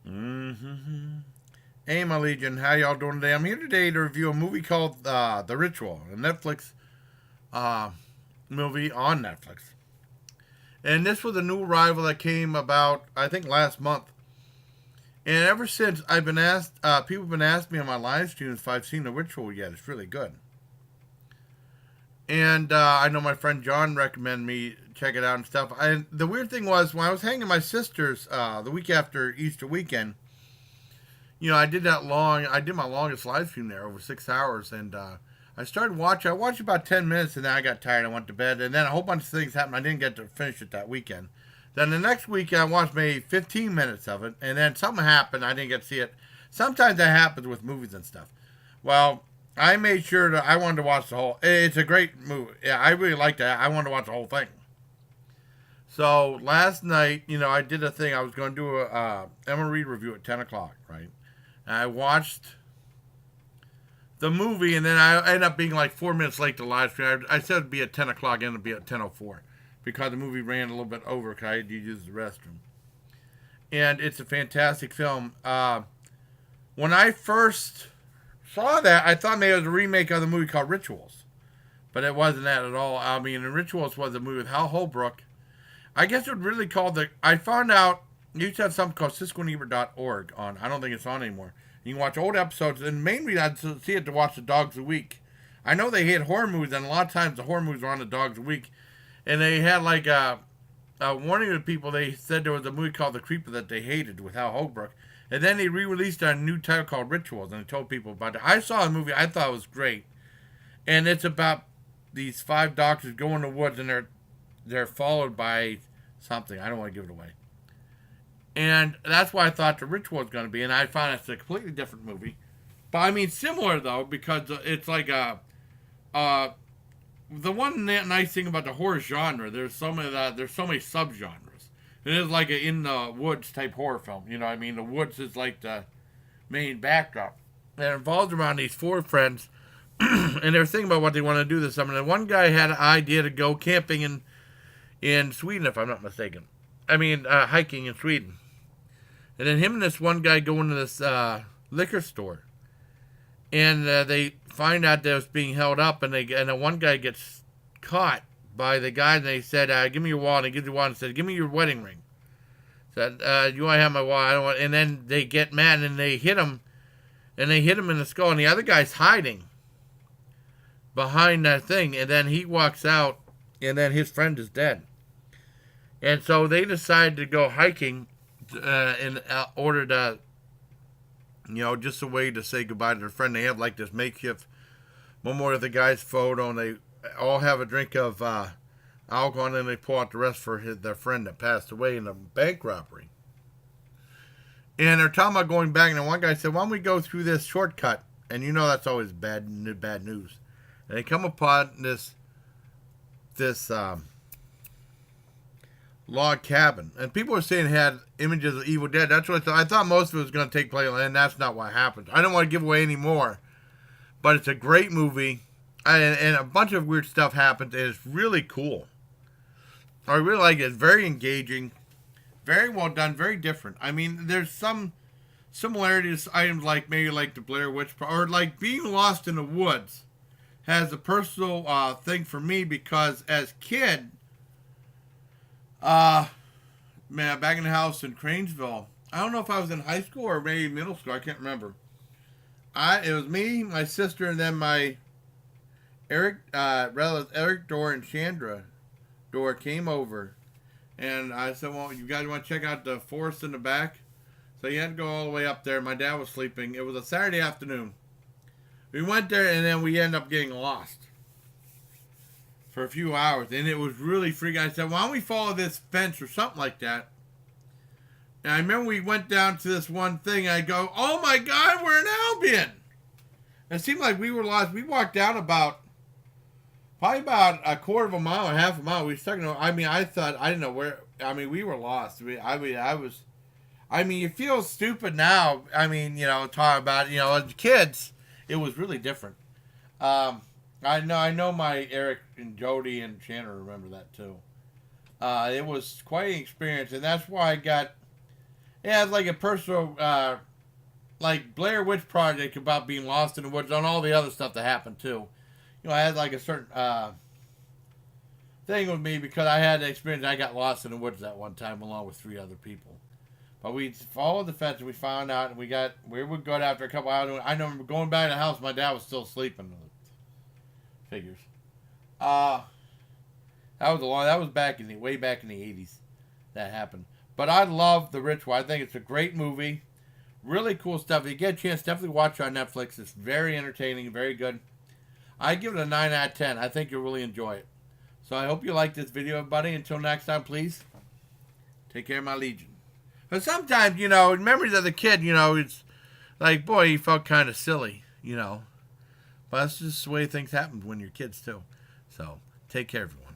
Mm-hmm. Hey, my Legion, how y'all doing today? I'm here today to review a movie called The Ritual, a Netflix uh, movie on Netflix. And this was a new arrival that came about, I think, last month. And ever since, I've been asked, people have been asking me on my live streams if I've seen The Ritual yet. It's really good. And I know my friend John recommended me check it out and stuff. And the weird thing was, when I was hanging at my sister's the week after Easter weekend, I did my longest live stream there, over 6 hours, and I started watching. I watched about 10 minutes, and then I got tired. I went to bed, and then a whole bunch of things happened. I didn't get to finish it that weekend. Then the next week, I watched maybe 15 minutes of it, and then something happened. I didn't get to see it. Sometimes that happens with movies and stuff. Well, I made sure that I wanted to watch the whole. It's a great movie. Yeah, I really liked it. I wanted to watch the whole thing. So last night, I did a thing. I was going to do a Emma Reed review at 10 o'clock, right? I watched the movie, and then I ended up being like 4 minutes late to live stream. I said it'd be at 10 o'clock, ended up being at 10:04 because the movie ran a little bit over because I had to use the restroom. And it's a fantastic film. When I first saw that, I thought maybe it was a remake of the movie called Rituals, but it wasn't that at all. I mean, Rituals was a movie with Hal Holbrook. I guess it would really call the. I found out you used to have something called cisconeber.org on. I don't think it's on anymore. You can watch old episodes, and mainly I'd see it to watch the Dogs of the Week. I know they hit horror movies, and a lot of times the horror movies are on the Dogs of the Week. And they had like a warning to people. They said there was a movie called The Creeper that they hated with Hal Holbrook. And then they re-released a new title called Rituals, and they told people about it. I saw the movie. I thought it was great. And it's about these five doctors go in the woods, and they're followed by something. I don't want to give it away. And that's why I thought The Ritual was going to be. And I found it's a completely different movie. But I mean, similar though, because it's like the one nice thing about the horror genre, there's so many subgenres. It is like an in the woods type horror film. You know what I mean? The woods is like the main backdrop. And it revolves around these four friends. And they're thinking about what they want to do this summer. And one guy had an idea to go camping in Sweden, if I'm not mistaken. I mean, hiking in Sweden. And then him and this one guy go into this liquor store, and they find out that it's being held up, and the one guy gets caught by the guy, and they said, "Give me your wallet." And he gives you wallet and said, "Give me your wedding ring." Said, "You want to have my wallet?" I don't want. And then they get mad and they hit him, in the skull, and the other guy's hiding behind that thing, and then he walks out, and then his friend is dead. And so they decide to go hiking in order to, just a way to say goodbye to their friend. They have like this makeshift memorial of the guy's photo, and they all have a drink of alcohol, and then they pour out the rest for their friend that passed away in a bank robbery. And they're talking about going back, and one guy said, "Why don't we go through this shortcut?" And that's always bad news. And they come upon this log cabin, and people were saying it had images of Evil Dead. That's what I thought. I thought most of it was going to take place, and that's not what happened. I don't want to give away any more, but it's a great movie, and a bunch of weird stuff happens, and it's really cool. I really like it. It's very engaging, very well done, very different. I mean, there's some similarities to items like maybe like the Blair Witch, or like being lost in the woods has a personal thing for me, because as kid, man, back in the house in Cranesville, I don't know if I was in high school or maybe middle school. I can't remember. It was me, my sister, and then my relatives Eric, Dora, and Chandra. Dora came over, and I said, "Well, you guys want to check out the forest in the back?" So you had to go all the way up there. My dad was sleeping. It was a Saturday afternoon. We went there, and then we ended up getting lost for a few hours, and it was really freaking. I said, "Why don't we follow this fence or something like that?" And I remember we went down to this one thing. I go, "Oh my God, we're in Albion!" It seemed like we were lost. We walked down probably about a quarter of a mile or half a mile. We stuck. I mean, I thought I didn't know where. I mean, we were lost. I was. I mean, you feel stupid now. I mean, talking about as kids, it was really different. I know my Eric and Jody and Shannon remember that too. It was quite an experience, and that's why it has like a personal, like Blair Witch Project about being lost in the woods and all the other stuff that happened too. You know, I had like a certain thing with me because I had the experience. I got lost in the woods that one time along with 3 other people. But we followed the fence and we found out, and we would go after a couple hours. I remember going back to the house. My dad was still sleeping. Figures. That was way back in the 80s that happened. But I love The Ritual. I think it's a great movie. Really cool stuff. If you get a chance, definitely watch it on Netflix. It's very entertaining, very good. I give it a 9 out of 10. I think you'll really enjoy it. So I hope you like this video, everybody. Until next time, please take care of my legion. But sometimes, memories of the kid, it's like, boy, you felt kind of silly, But that's just the way things happen when you're kids, too. So take care, everyone.